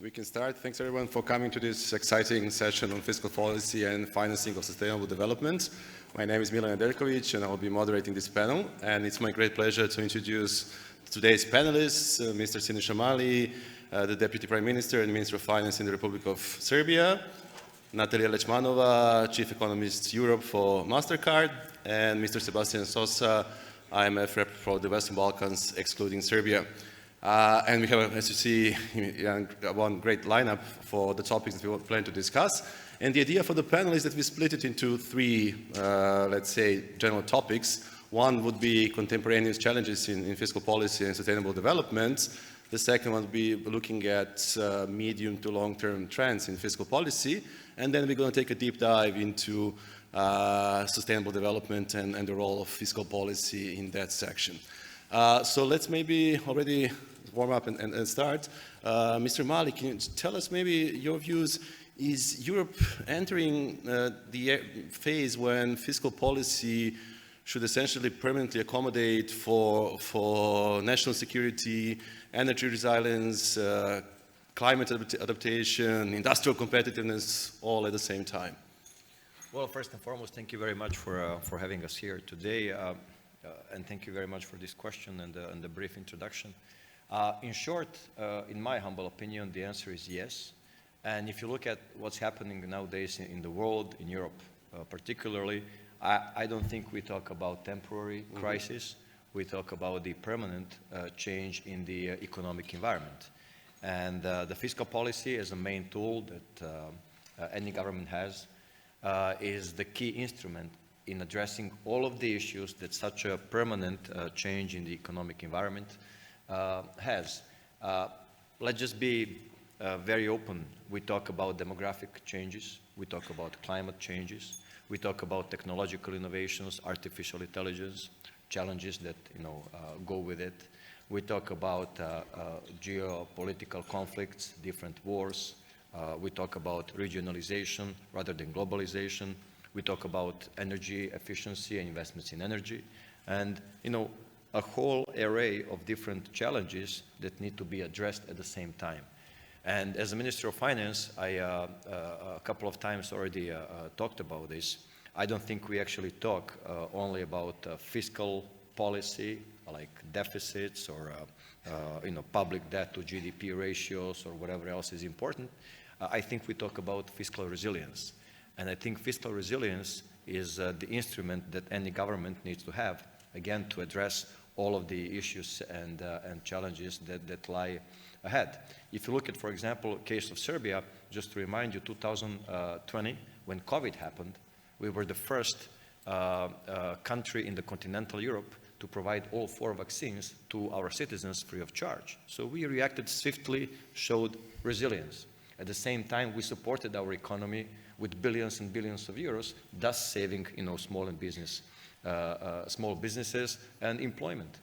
We can start. Thanks everyone for coming to this exciting session on fiscal policy and financing of sustainable development. My name is Milan Nedeljković and I will be moderating this panel. And it's my great pleasure to introduce today's panelists, Mr. Siniša Mali, the Deputy Prime Minister and Minister of Finance in the Republic of Serbia, Natalia Lečmanova, Chief Economist Europe for MasterCard, and Mr. Sebastian Sosa, IMF rep for the Western Balkans, excluding Serbia. And we have, as you see, one great lineup for the topics that we plan to discuss. And the idea for the panel is that we split it into three, let's say, general topics. One would be contemporaneous challenges in fiscal policy and sustainable development. The second one would be looking at medium to long-term trends in fiscal policy. And then we're going to take a deep dive into sustainable development and the role of fiscal policy in that section. So let's maybe already warm up and start. Mr. Mali, can you tell us maybe your views? Is Europe entering the phase when fiscal policy should essentially permanently accommodate for national security, energy resilience, climate adaptation, industrial competitiveness, all at the same time? Well, first and foremost, thank you very much for having us here today. And thank you very much for this question and the brief introduction. In short, in my humble opinion, the answer is yes. And if you look at what's happening nowadays in the world, in Europe particularly, I don't think we talk about temporary crisis. We talk about the permanent change in the economic environment. And the fiscal policy as a main tool that any government has is the key instrument in addressing all of the issues that such a permanent change in the economic environment has. Let's just be very open. We talk about demographic changes, we talk about climate changes, we talk about technological innovations, artificial intelligence, challenges that go with it. We talk about geopolitical conflicts, different wars. We talk about regionalization rather than globalization. We talk about energy efficiency and investments in energy, and a whole array of different challenges that need to be addressed at the same time. And as a Minister of Finance, I a couple of times already talked about this. I don't think we actually talk only about fiscal policy like deficits or public debt to GDP ratios or whatever else is important. I think we talk about fiscal resilience. And I think fiscal resilience is the instrument that any government needs to have, again, to address all of the issues and challenges that lie ahead. If you look at, for example, case of Serbia, just to remind you, 2020, when COVID happened, we were the first country in the continental Europe to provide all 4 vaccines to our citizens free of charge. So we reacted swiftly, showed resilience. At the same time, we supported our economy with billions and billions of euros, thus saving small businesses and employment.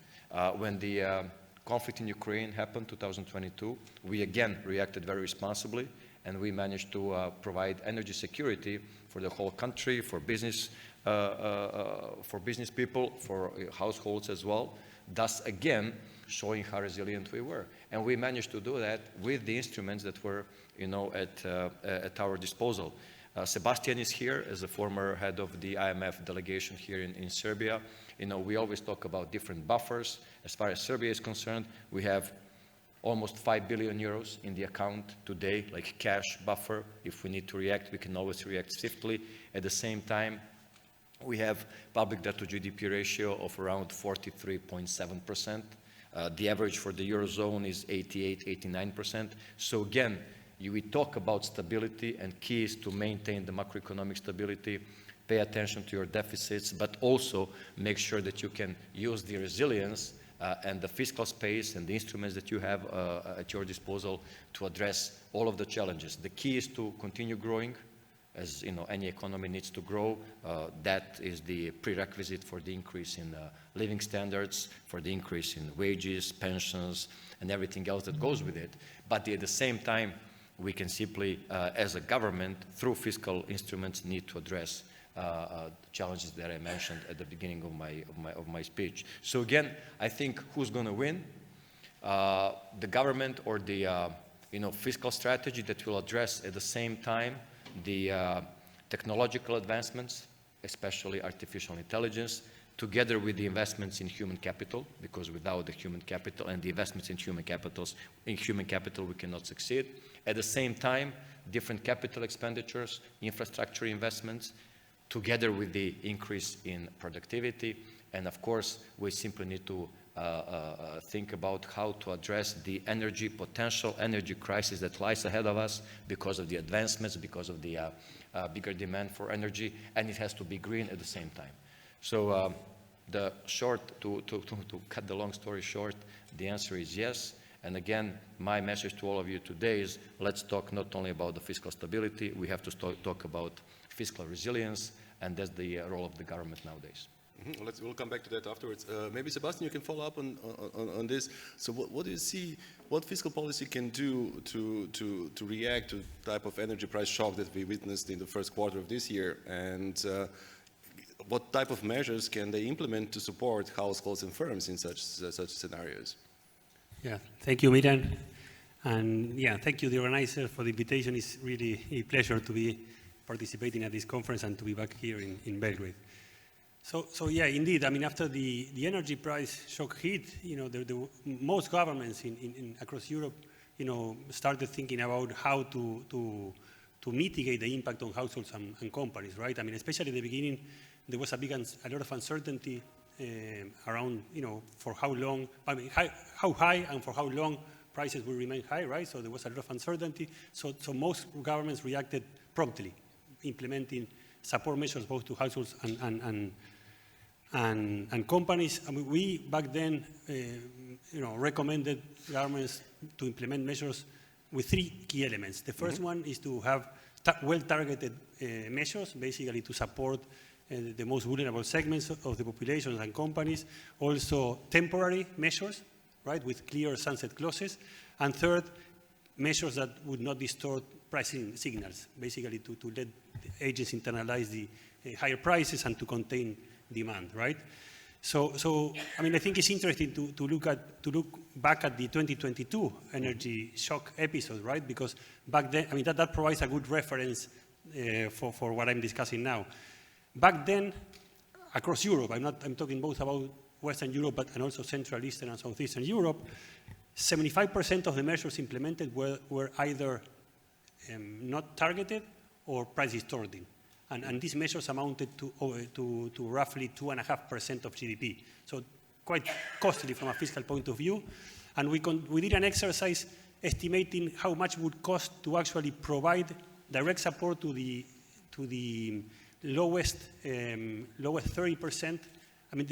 When the conflict in Ukraine happened, 2022, we again reacted very responsibly, and we managed to provide energy security for the whole country, for business people, for households as well, thus again showing how resilient we were. And we managed to do that with the instruments that were at our disposal. Sebastian is here as a former head of the IMF delegation here in Serbia. We always talk about different buffers. As far as Serbia is concerned, we have almost 5 billion euros in the account today, like cash buffer. If we need to react, we can always react swiftly. At the same time, we have public debt to GDP ratio of around 43.7%. The average for the Eurozone is 88, 89%. So again, we talk about stability and keys to maintain the macroeconomic stability, pay attention to your deficits, but also make sure that you can use the resilience and the fiscal space and the instruments that you have at your disposal to address all of the challenges. The key is to continue growing. As any economy needs to grow. That is the prerequisite for the increase in living standards, for the increase in wages, pensions, and everything else that goes with it. But at the same time, we can simply, as a government, through fiscal instruments, need to address challenges that I mentioned at the beginning of my speech. So again, I think who's going to win? The government or the fiscal strategy that will address at the same time the technological advancements, especially artificial intelligence, together with the investments in human capital, because without the human capital and the investments in human capital, we cannot succeed. At the same time, different capital expenditures, infrastructure investments, together with the increase in productivity. And of course, we simply need to think about how to address the potential energy crisis that lies ahead of us because of the advancements, because of the bigger demand for energy, and it has to be green at the same time. So to cut the long story short, the answer is yes. And again, my message to all of you today is let's talk not only about the fiscal stability, we have to talk about fiscal resilience, and that's the role of the government nowadays. Mm-hmm. We'll come back to that afterwards. Maybe Sebastian, you can follow up on this. So what do you see, what fiscal policy can do to react to the type of energy price shock that we witnessed in the first quarter of this year? And what type of measures can they implement to support households and firms in such scenarios? Yeah, thank you, Miran. And yeah, thank you, the organizer, for the invitation. It's really a pleasure to be participating at this conference and to be back here in Belgrade. So yeah, indeed, I mean, after the energy price shock hit, most governments across Europe, started thinking about how to mitigate the impact on households and companies, right? I mean, especially at the beginning, there was a lot of uncertainty around, for how long, I mean, how high and for how long prices will remain high, right? So there was a lot of uncertainty. So most governments reacted promptly, implementing support measures both to households and companies. I mean, we back then, recommended governments to implement measures with three key elements. The first one is to have well-targeted measures, basically to support the most vulnerable segments of the population and companies. Also, temporary measures, right, with clear sunset clauses. And third, measures that would not distort pricing signals, basically to let the agents internalize the higher prices and to contain demand, right? So I mean, I think it's interesting to look back at the 2022 energy shock episode, right? Because back then, I mean, that provides a good reference for what I'm discussing now. Back then, across Europe, I'm talking both about Western Europe, and also Central, Eastern, and Southeastern Europe, 75% of the measures implemented were either not targeted or price distorting. And these measures amounted to roughly 2.5% of GDP. So quite costly from a fiscal point of view. And we did an exercise estimating how much it would cost to actually provide direct support to the lowest 30%, I mean,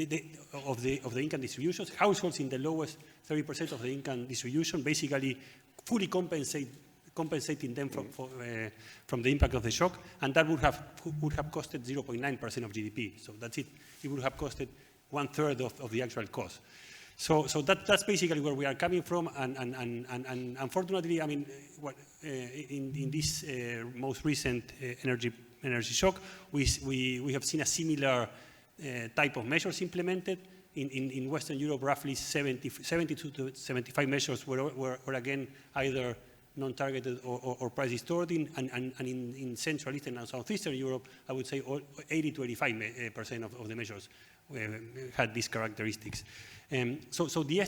of the income distributions. Households in the lowest 30% of the income distribution, basically fully compensating them from the impact of the shock, and that would have costed 0.9% of GDP. So that's it. It would have costed 1/3 of the actual cost. So that's basically where we are coming from, and unfortunately, I mean, in this most recent energy shock, we have seen a similar type of measures implemented. In Western Europe, roughly 70 to 75 measures were again either non-targeted or price distorting, and in Central, Eastern, and Southeastern Europe, I would say 80 to 85% of the measures had these characteristics. So we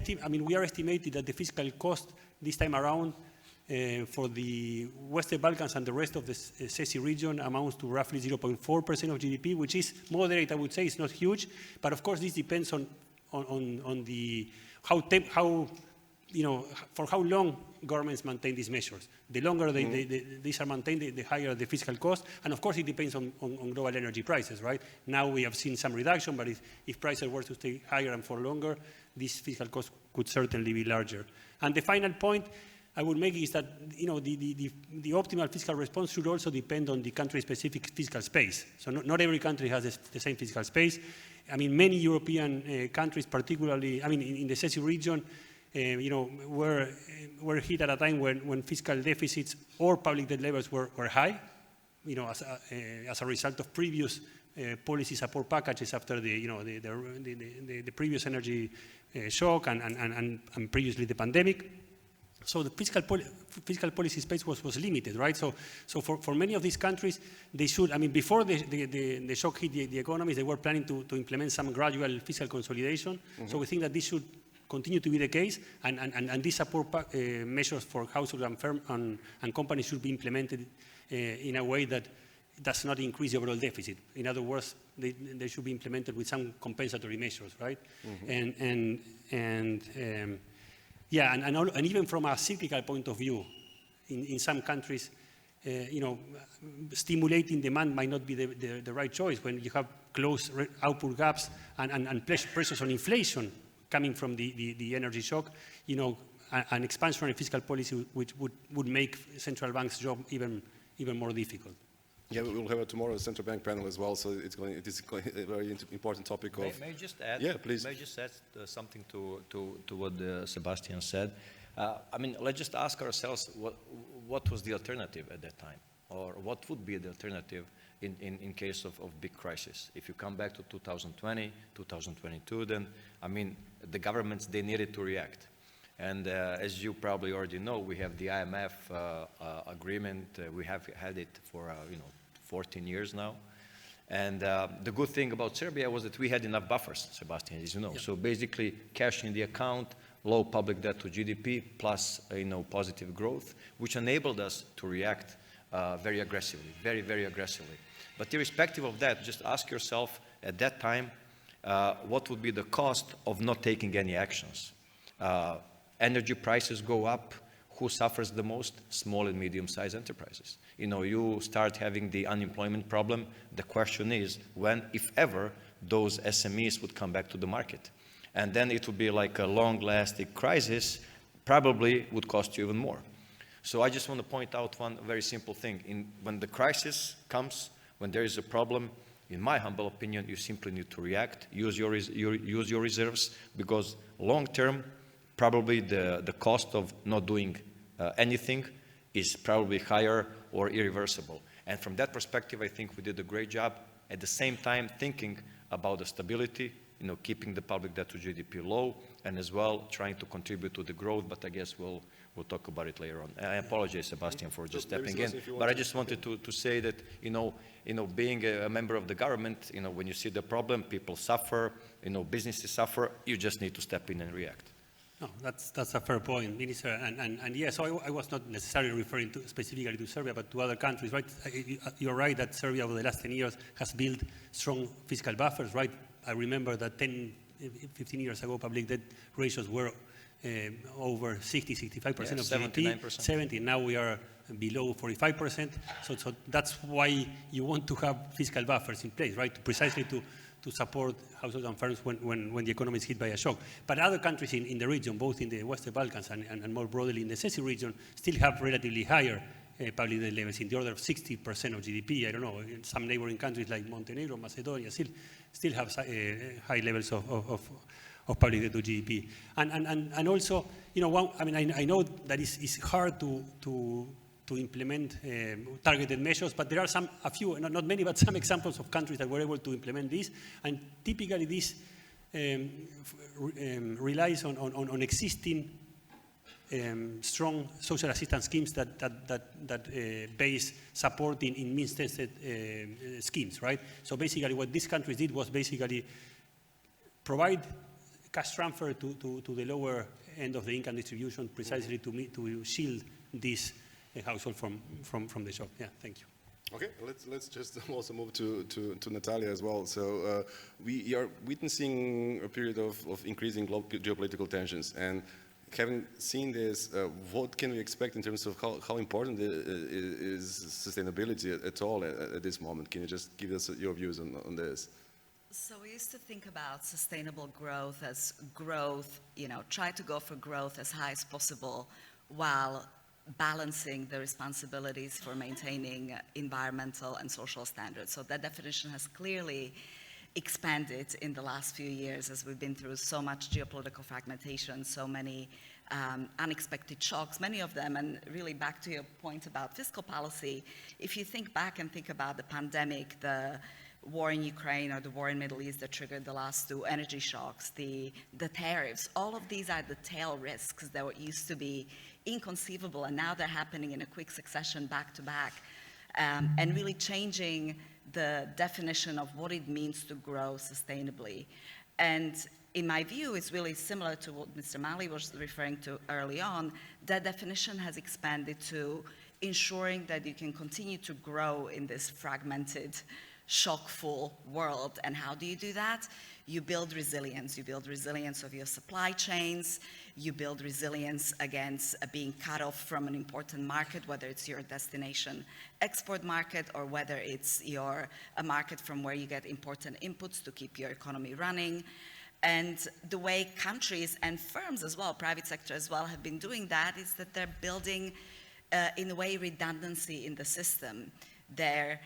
are estimating that the fiscal cost this time around for the Western Balkans and the rest of the CESI region amounts to roughly 0.4% of GDP, which is moderate, I would say. It's not huge, but of course this depends on the for how long governments maintain these measures. The longer these are maintained, the higher the fiscal cost, and of course it depends on global energy prices, right? Now we have seen some reduction, but if prices were to stay higher and for longer, this fiscal cost could certainly be larger. And the final point I would make is that the optimal fiscal response should also depend on the country-specific fiscal space. So not every country has the same fiscal space. I mean, many European countries, particularly, I mean, in the CESI region, were hit at a time when fiscal deficits or public debt levels were high, as a result of previous policy support packages after the previous energy shock and previously the pandemic. So the fiscal policy space was limited, right? So for many of these countries, they should, I mean, before the shock hit the economies, they were planning to implement some gradual fiscal consolidation. So we think that this should continue to be the case, and these support measures for households and firms and companies should be implemented in a way that does not increase the overall deficit. In other words, they should be implemented with some compensatory measures, right? Yeah, and even from a cyclical point of view, in some countries, stimulating demand might not be the right choice when you have close output gaps and pressures on inflation coming from the energy shock. An expansionary fiscal policy which would make central banks' job even more difficult. Yeah, we will have tomorrow's central bank panel as well, so it is a very important topic of... May I just add? Yeah, please. May I just add something to what Sebastian said? I mean, let's just ask ourselves what was the alternative at that time, or what would be the alternative in case of big crisis? If you come back to 2020, 2022, then, I mean, the governments, they needed to react. And as you probably already know, we have the IMF agreement. We have had it for 14 years now. And the good thing about Serbia was that we had enough buffers, Sebastian, as you know. Yeah. So basically, cash in the account, low public debt to GDP, plus positive growth, which enabled us to react very aggressively, very, very aggressively. But irrespective of that, just ask yourself at that time, what would be the cost of not taking any actions? Energy prices go up. Who suffers the most? Small and medium-sized enterprises. You start having the unemployment problem. The question is when, if ever, those SMEs would come back to the market. And then it would be like a long-lasting crisis, probably would cost you even more. So I just want to point out one very simple thing. When the crisis comes, when there is a problem, in my humble opinion, you simply need to react, use your reserves, because long-term, probably the cost of not doing anything is probably higher or irreversible. And from that perspective, I think we did a great job. At the same time, thinking about the stability, keeping the public debt to GDP low, and as well trying to contribute to the growth. But I guess we'll talk about it later on. I apologize, Sebastian, for just stepping in. But I just wanted to say that being a member of the government, when you see the problem, people suffer, businesses suffer. You just need to step in and react. No, that's a fair point, Minister. And yes, so I was not necessarily referring specifically to Serbia, but to other countries, right? You're right that Serbia over the last 10 years has built strong fiscal buffers, right? I remember that 10, 15 years ago, public debt ratios were over 60, 65% of GDP. 79%. 70. Now we are below 45%. So that's why you want to have fiscal buffers in place, right? Precisely to support households and firms when the economy is hit by a shock. But other countries in the region, both in the Western Balkans and more broadly in the CESI region, still have relatively higher public debt levels in the order of 60% of GDP. I don't know, in some neighboring countries like Montenegro, Macedonia still have high levels of public debt to GDP. And also, I know that it's hard to implement targeted measures, but there are a few, not many, but some examples of countries that were able to implement this. And typically this relies on existing strong social assistance schemes that base support in means-tested schemes, right? So basically what these countries did was basically provide cash transfer to the lower end of the income distribution precisely to shield this household from the shock. Yeah, thank you. Okay, let's just also move to Natalia as well. So we are witnessing a period of increasing global geopolitical tensions, and having seen this, what can we expect in terms of how important is sustainability at all at this moment? Can you just give us your views on this? So we used to think about sustainable growth as growth, try to go for growth as high as possible while balancing the responsibilities for maintaining environmental and social standards. So that definition has clearly expanded in the last few years as we've been through so much geopolitical fragmentation, so many unexpected shocks, many of them, and really back to your point about fiscal policy, if you think back and think about the pandemic, the war in Ukraine or the war in Middle East that triggered the last two energy shocks, the tariffs, all of these are the tail risks that used to be inconceivable, and now they're happening in a quick succession back to back, and really changing the definition of what it means to grow sustainably. And in my view, it's really similar to what Mr. Mali was referring to early on. That definition has expanded to ensuring that you can continue to grow in this fragmented, shockful world. And how do you do that? You build resilience. You build resilience of your supply chains. You build resilience against being cut off from an important market, whether it's your destination export market or whether it's a market from where you get important inputs to keep your economy running. And the way countries and firms as well, private sector as well, have been doing that is that they're building, in a way, redundancy in the system. They're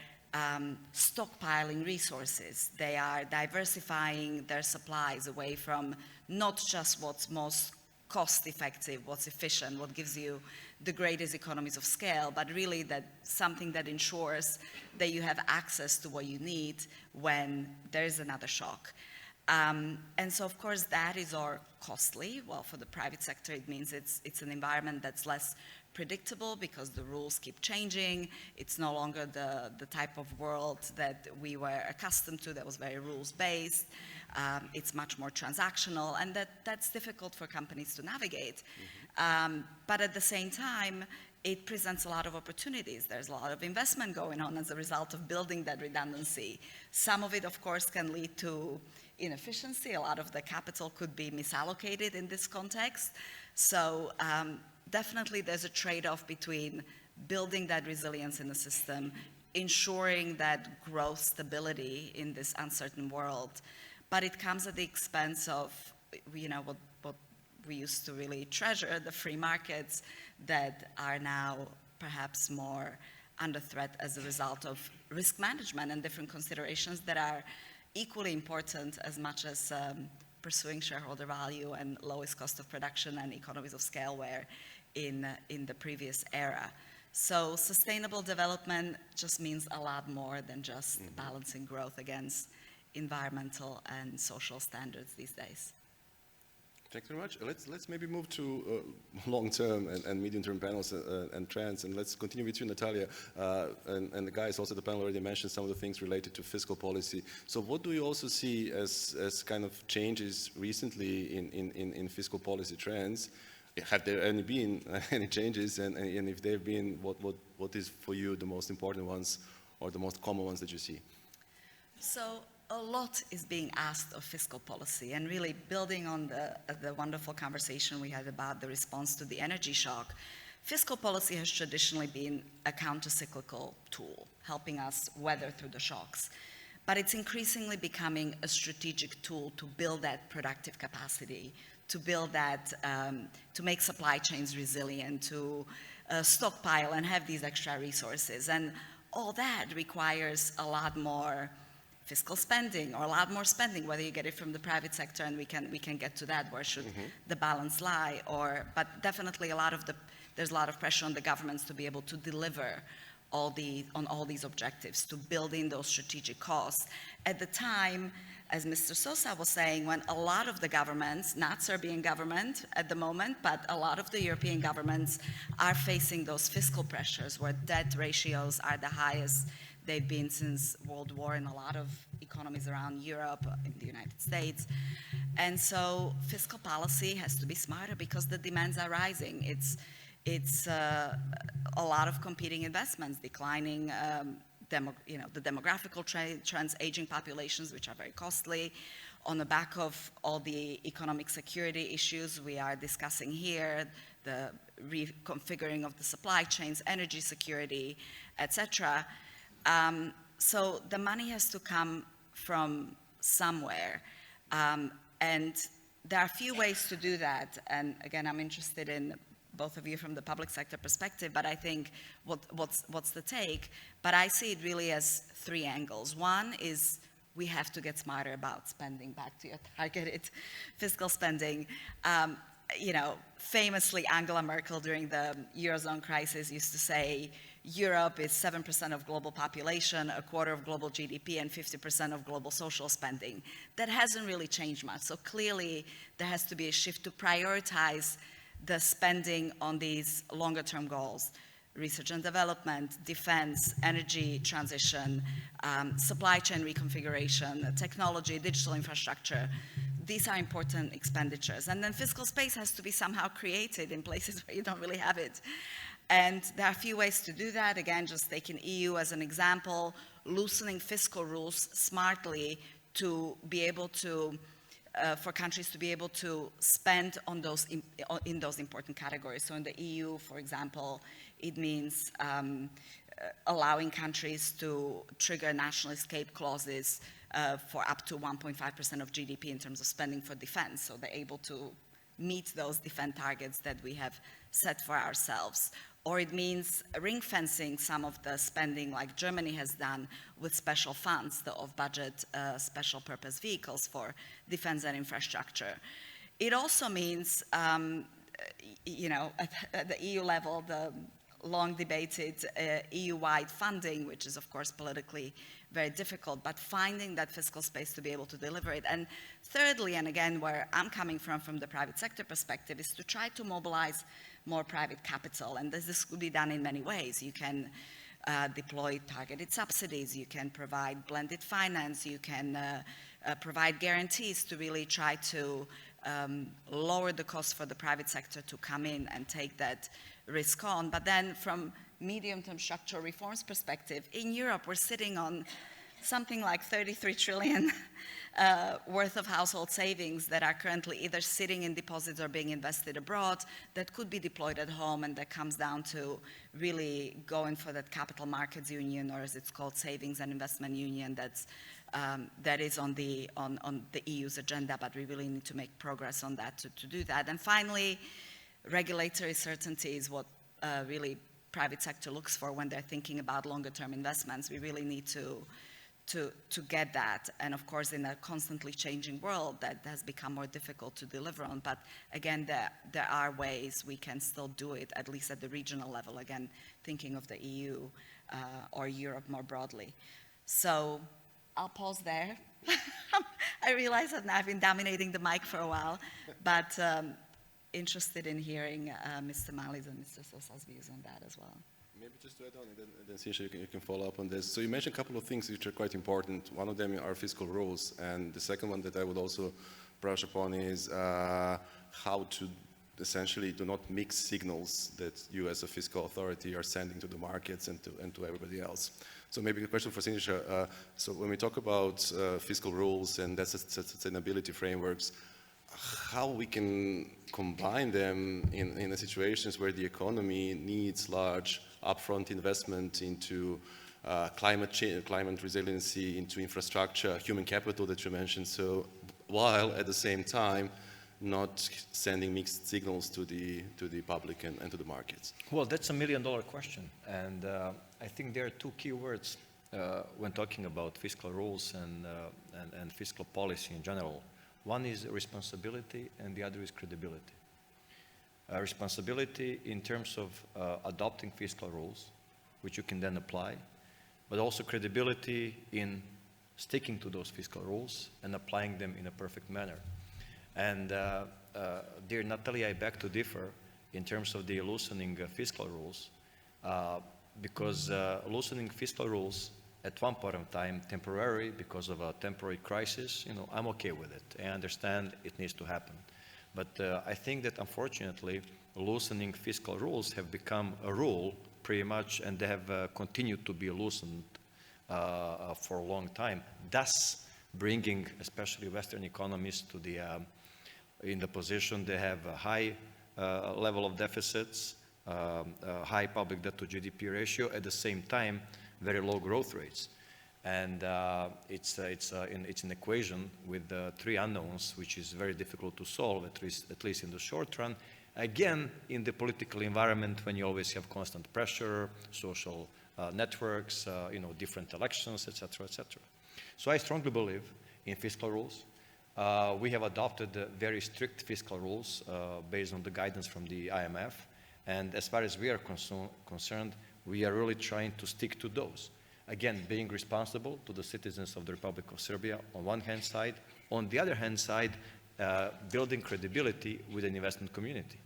stockpiling resources. They are diversifying their supplies away from not just what's most cost-effective, what's efficient, what gives you the greatest economies of scale, but really that something that ensures that you have access to what you need when there is another shock. And so, of course, that is all costly. Well, for the private sector, it means it's an environment that's less predictable because the rules keep changing. It's no longer the type of world that we were accustomed to that was very rules-based. It's much more transactional, and that's difficult for companies to navigate. But at the same time, it presents a lot of opportunities. There's a lot of investment going on as a result of building that redundancy. Some of it, of course, can lead to inefficiency. A lot of the capital could be misallocated in this context. So definitely there's a trade-off between building that resilience in the system, ensuring that growth stability in this uncertain world, but it comes at the expense of, what we used to really treasure, the free markets that are now perhaps more under threat as a result of risk management and different considerations that are equally important as much as pursuing shareholder value and lowest cost of production and economies of scale were in the previous era. So sustainable development just means a lot more than just balancing growth against environmental and social standards these days. Thanks very much. Let's maybe move to long-term and medium-term panels and trends, and let's continue with you, Natalia. And the guys also at the panel already mentioned some of the things related to fiscal policy. So what do you also see as kind of changes recently in fiscal policy trends? Have there been any changes, and if there have been, what is for you the most important ones or the most common ones that you see? So a lot is being asked of fiscal policy, and really building on the wonderful conversation we had about the response to the energy shock. Fiscal policy has traditionally been a counter-cyclical tool, helping us weather through the shocks. But it's increasingly becoming a strategic tool to build that productive capacity, to build that, to make supply chains resilient, to stockpile and have these extra resources. And all that requires a lot more fiscal spending, or a lot more spending, whether you get it from the private sector, and we can get to that, where should the balance lie, but definitely there's a lot of pressure on the governments to be able to deliver on all these objectives, to build in those strategic costs. At the time, as Mr. Sosa was saying, when a lot of the governments, not Serbian government at the moment, but a lot of the European governments are facing those fiscal pressures where debt ratios are the highest they've been since World War in a lot of economies around Europe, in the United States. And so fiscal policy has to be smarter because the demands are rising. It's a lot of competing investments, declining the demographical trends, aging populations, which are very costly, on the back of all the economic security issues we are discussing here, the reconfiguring of the supply chains, energy security, etc. So the money has to come from somewhere. And there are a few ways to do that. And again, I'm interested in both of you from the public sector perspective, but I think what's the take? But I see it really as three angles. One is we have to get smarter about spending, back to your targeted fiscal spending. Famously, Angela Merkel during the Eurozone crisis used to say, Europe is 7% of global population, a quarter of global GDP, and 50% of global social spending. That hasn't really changed much. So clearly, there has to be a shift to prioritize the spending on these longer term goals. Research and development, defense, energy transition, supply chain reconfiguration, technology, digital infrastructure. These are important expenditures. And then fiscal space has to be somehow created in places where you don't really have it. And there are a few ways to do that. Again, just taking EU as an example, loosening fiscal rules smartly to be able to, for countries to be able to spend on those in those important categories. So in the EU, for example, it means allowing countries to trigger national escape clauses for up to 1.5% of GDP in terms of spending for defense. So they're able to meet those defense targets that we have set for ourselves. Or it means ring fencing some of the spending like Germany has done with special funds, the off-budget special purpose vehicles for defense and infrastructure. It also means, you know, at the EU level, the long debated EU-wide funding, which is of course politically very difficult, but finding that fiscal space to be able to deliver it. And thirdly, and again, where I'm coming from the private sector perspective, is to try to mobilize more private capital. And this could be done in many ways. You can deploy targeted subsidies, you can provide blended finance, you can provide guarantees to really try to lower the cost for the private sector to come in and take that risk on. But then from medium-term structural reforms perspective, in Europe, we're sitting on something like 33 trillion worth of household savings that are currently either sitting in deposits or being invested abroad that could be deployed at home, and that comes down to really going for that capital markets union, or as it's called, savings and investment union, that is on the EU's agenda, but we really need to make progress on that to do that. And finally, regulatory certainty is what really private sector looks for when they're thinking about longer term investments. We really need to get that. And of course, in a constantly changing world, that has become more difficult to deliver on. But again, there are ways we can still do it, at least at the regional level, again, thinking of the EU or Europe more broadly. So I'll pause there. I realize that now I've been dominating the mic for a while, but interested in hearing Mr. Mali's and Mr. Sosa's views on that as well. Maybe just to add on, and then Sincha, you can follow up on this. So you mentioned a couple of things which are quite important. One of them are fiscal rules, and the second one that I would also brush upon is how to essentially do not mix signals that you as a fiscal authority are sending to the markets and to everybody else. So maybe a question for Sincha. So when we talk about fiscal rules and that's sustainability frameworks, how we can combine them in situations where the economy needs large upfront investment into climate change, climate resiliency, into infrastructure, human capital that you mentioned, so while at the same time not sending mixed signals to the public and to the markets? Well, that's $1 million question, and I think there are two key words when talking about fiscal rules and fiscal policy in general. One is responsibility and the other is credibility. Responsibility in terms of adopting fiscal rules, which you can then apply, but also credibility in sticking to those fiscal rules and applying them in a perfect manner. And dear Natalia, I beg to differ in terms of the loosening fiscal rules, because loosening fiscal rules at one point in time, temporary, because of a temporary crisis, you know, I'm okay with it. I understand it needs to happen. But I think that unfortunately, loosening fiscal rules have become a rule pretty much, and they have continued to be loosened for a long time, thus bringing especially Western economies to the, in the position they have a high level of deficits, high public debt to GDP ratio, at the same time, very low growth rates. And it's an equation with three unknowns, which is very difficult to solve, at least in the short run. Again, in the political environment, when you always have constant pressure, social networks, you know, different elections, etc., etc. So I strongly believe in fiscal rules. We have adopted very strict fiscal rules based on the guidance from the IMF. And as far as we are concerned, we are really trying to stick to those. Again, being responsible to the citizens of the Republic of Serbia on one hand side, on the other hand side, building credibility with an investment community.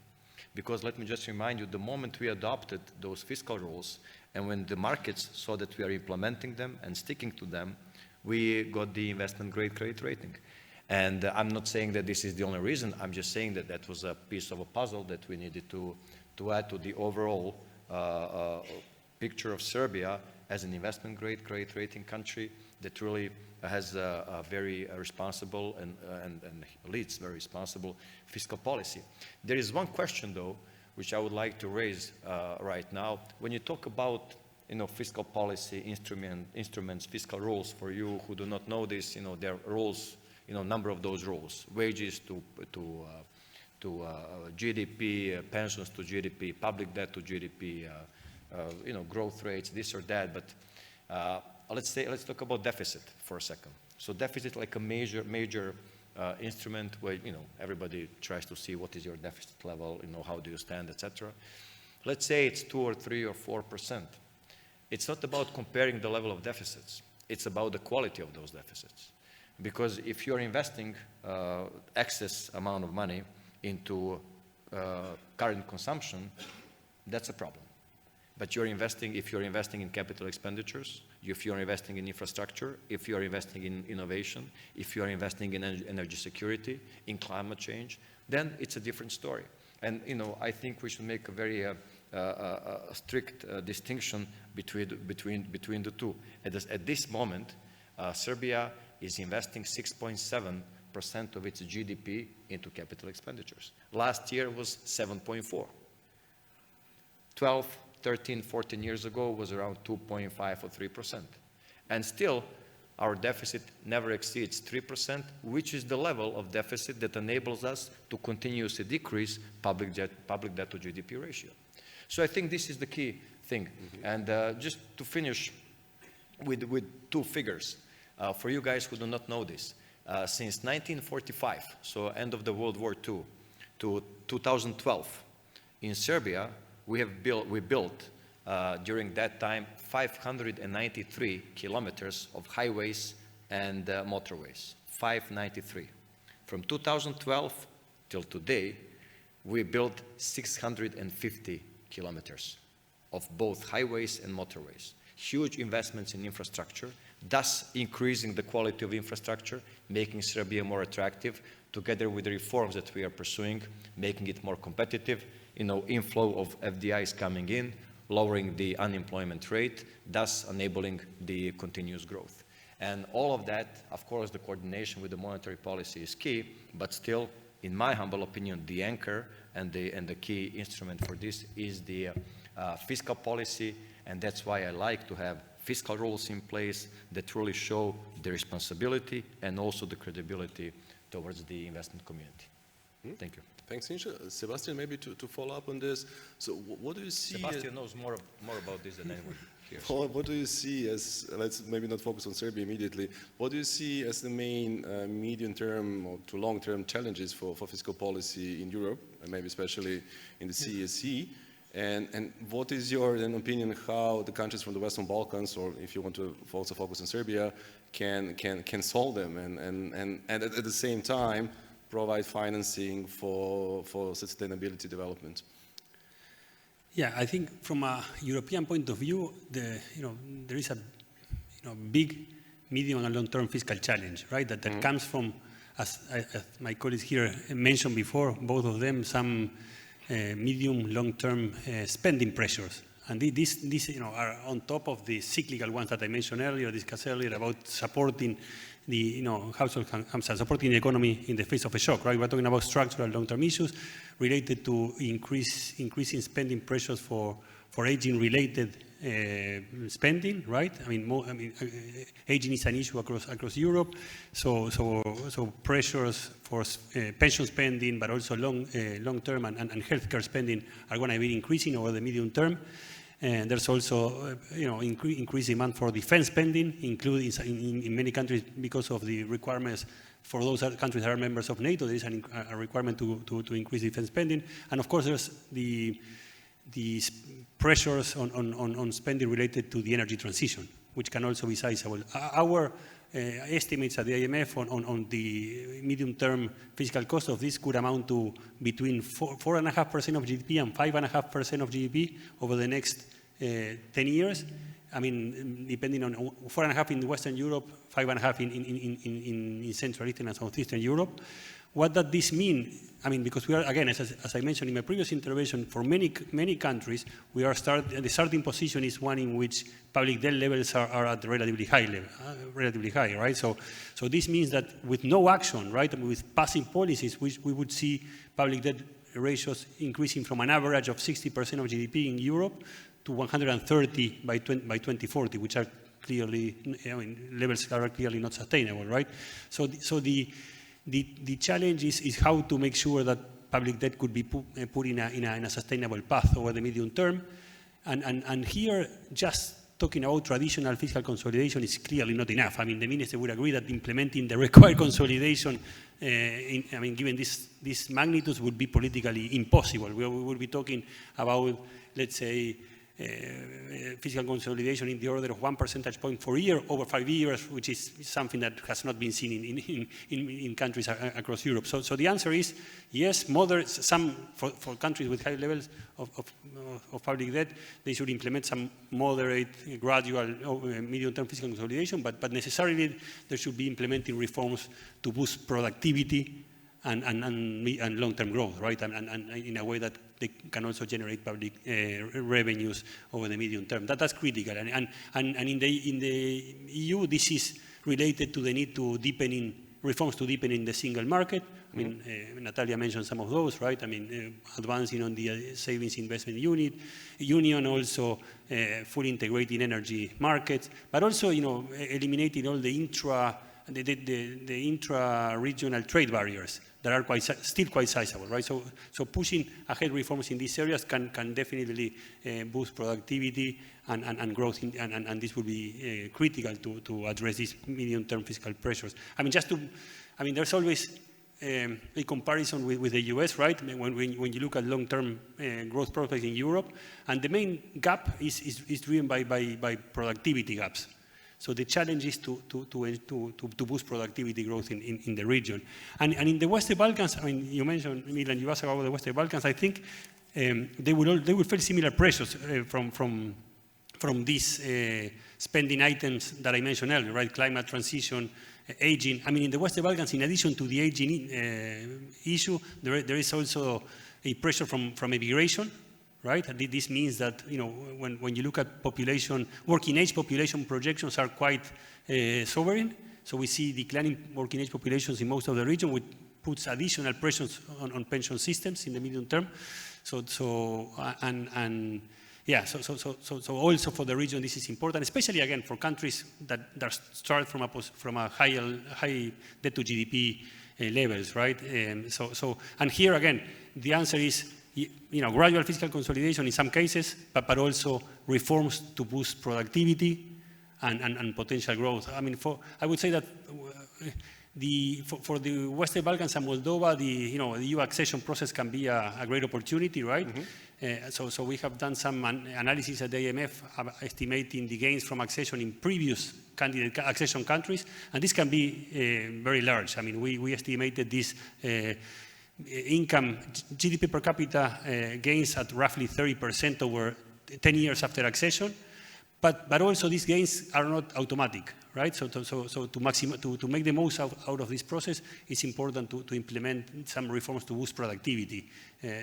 Because let me just remind you, the moment we adopted those fiscal rules, and when the markets saw that we are implementing them and sticking to them, we got the investment grade credit rating. And I'm not saying that this is the only reason, I'm just saying that that was a piece of a puzzle that we needed to add to the overall picture of Serbia as an investment grade credit rating country that really has a very responsible and leads very responsible fiscal policy. There is one question though, which I would like to raise right now. When you talk about fiscal policy instruments, fiscal rules, for you who do not know this, there are rules, number of those rules, wages to GDP, pensions to GDP, public debt to GDP, growth rates, this or that. But let's talk about deficit for a second. So deficit, like a major instrument where everybody tries to see what is your deficit level, how do you stand, etc. Let's say it's 2 or 3 or 4%. It's not about comparing the level of deficits. It's about the quality of those deficits. Because if you're investing excess amount of money into current consumption, that's a problem. But if you're investing in capital expenditures, if you're investing in infrastructure, if you're investing in innovation, if you're investing in energy security, in climate change, then it's a different story. And I think we should make a very strict distinction between the two. At this moment, Serbia is investing 6.7% of its GDP into capital expenditures. Last year was 7.4. 12, 13, 14 years ago was around 2.5 or 3%. And still, our deficit never exceeds 3%, which is the level of deficit that enables us to continuously decrease public debt to GDP ratio. So I think this is the key thing. And just to finish with two figures, for you guys who do not know this, since 1945, so end of the World War II, to 2012, in Serbia, we built during that time 593 kilometers of highways and motorways, 593. From 2012 till today, we built 650 kilometers of both highways and motorways. Huge investments in infrastructure, thus increasing the quality of infrastructure, making Serbia more attractive, together with the reforms that we are pursuing, making it more competitive, inflow of FDIs coming in, lowering the unemployment rate, thus enabling the continuous growth. And all of that, of course, the coordination with the monetary policy is key, but still, in my humble opinion, the anchor and the key instrument for this is the fiscal policy, and that's why I like to have fiscal rules in place that really show the responsibility and also the credibility towards the investment community. Thank you. Thanks, Nisha. Sebastian, maybe to follow up on this. So what do you see? Sebastian knows more about this than anyone here. What do you see as, let's maybe not focus on Serbia immediately, what do you see as the main medium-term or to long-term challenges for fiscal policy in Europe, and maybe especially in the CESC? And what is your opinion how the countries from the Western Balkans, or if you want to also focus on Serbia, can solve them and at the same time provide financing for sustainability development? Yeah, I think from a European point of view, there is a big, medium and long-term fiscal challenge, right? That comes from, as my colleagues here mentioned before, both of them, some medium, long-term spending pressures. And these are on top of the cyclical ones that I mentioned earlier, discussed earlier, about supporting the supporting the economy in the face of a shock, right? We're talking about structural long-term issues related to increasing spending pressures for aging-related spending, right? Aging is an issue across Europe, so pressures for pension spending, but also long-term and healthcare spending are going to be increasing over the medium term. And there's also, increased demand for defense spending, including in many countries because of the requirements for those countries that are members of NATO. There is a requirement to increase defense spending, and of course there's the pressures on spending related to the energy transition, which can also be sizable. Our estimates at the IMF on the medium-term fiscal cost of this could amount to between 4.5% of GDP and 5.5% of GDP over the next 10 years. I mean, depending on 4.5 in Western Europe, 5.5 in Central Eastern and Southeastern Europe. What does this mean? I mean, because we are, again, as I mentioned in my previous intervention, for many countries, the starting position is one in which public debt levels are at relatively high level, right? So this means that with no action, right, with passive policies, we would see public debt ratios increasing from an average of 60% of GDP in Europe to 130 by 2040, which are clearly, I mean, levels that are clearly not sustainable, right? So the challenge is how to make sure that public debt could be put in a sustainable path over the medium term. And here, just talking about traditional fiscal consolidation is clearly not enough. I mean, the minister would agree that implementing the required consolidation, given this magnitudes, would be politically impossible. We would be talking about, let's say, fiscal consolidation in the order of 1 percentage point per year over 5 years, which is something that has not been seen in countries across Europe. So the answer is yes, for countries with high levels of public debt, they should implement some moderate, gradual, medium-term fiscal consolidation, but necessarily there should be implementing reforms to boost productivity and long-term growth, right? And in a way that they can also generate public revenues over the medium term. That's critical. And in the EU, this is related to the need to reforms to deepen in the single market. I mean, Natalia mentioned some of those, right? I mean, advancing on the savings investment union, also fully integrating energy markets, but also, eliminating all the intra-regional trade barriers that are still quite sizable, right? So pushing ahead reforms in these areas can definitely boost productivity and growth, and this will be critical to address these medium-term fiscal pressures. There's always a comparison with the US, right? When you look at long-term growth prospects in Europe, and the main gap is driven by productivity gaps. So the challenge is to boost productivity growth in the region. And in the Western Balkans, I mean, you mentioned, Milan, you asked about the Western Balkans. I think they will face similar pressures from these spending items that I mentioned earlier, right? Climate transition, aging. I mean, in the Western Balkans, in addition to the aging issue, there is also a pressure from immigration. Right? This means that, when you look at working age population projections are quite sobering. So we see declining working age populations in most of the region, which puts additional pressures on pension systems in the medium term. So also for the region, this is important, especially again for countries that start from a high debt to GDP levels, right? And here again, the answer is, gradual fiscal consolidation in some cases, but also reforms to boost productivity and potential growth. I mean, I would say that for the Western Balkans and Moldova, the EU accession process can be a great opportunity, right? Mm-hmm. So we have done some analysis at the IMF estimating the gains from accession in previous candidate accession countries, and this can be very large. I mean, we estimated this income, GDP per capita gains at roughly 30% over 10 years after accession, but also these gains are not automatic, right? So to make the most out of this process, it's important to implement some reforms to boost productivity.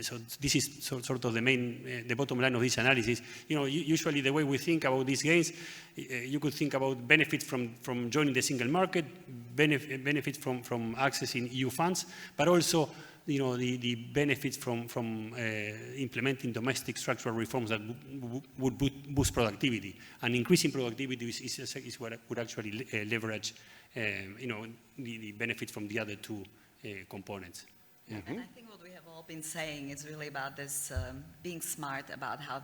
So this is sort of the bottom line of this analysis. Usually the way we think about these gains, you could think about benefits from joining the single market, benefits from accessing EU funds, but also the benefits from implementing domestic structural reforms that would boost productivity. And increasing productivity is what would actually leverage the benefits from the other two components. Yeah. And I think what we have all been saying is really about this being smart about how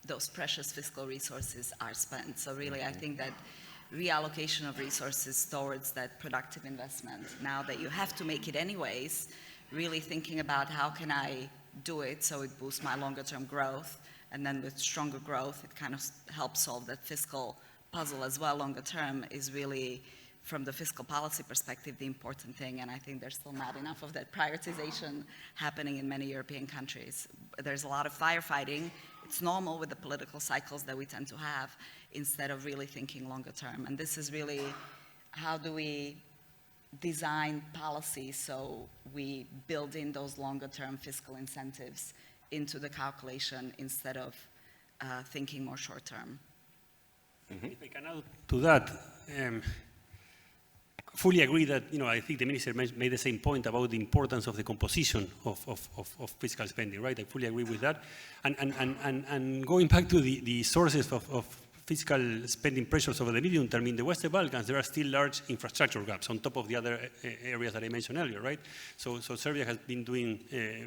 those precious fiscal resources are spent. So really, I think that reallocation of resources towards that productive investment, now that you have to make it anyways, really thinking about how can I do it so it boosts my longer term growth, and then with stronger growth, it kind of helps solve that fiscal puzzle as well longer term is really, from the fiscal policy perspective, the important thing, and I think there's still not enough of that prioritization happening in many European countries. There's a lot of firefighting. It's normal with the political cycles that we tend to have, instead of really thinking longer term. And this is really, how do we design policy so we build in those longer term fiscal incentives into the calculation instead of thinking more short term. If I can add to that, fully agree that, I think the minister made the same point about the importance of the composition of fiscal spending, right? I fully agree with that. And going back to the sources of fiscal spending pressures over the medium term, in the Western Balkans, there are still large infrastructure gaps on top of the other areas that I mentioned earlier, right? So Serbia has been doing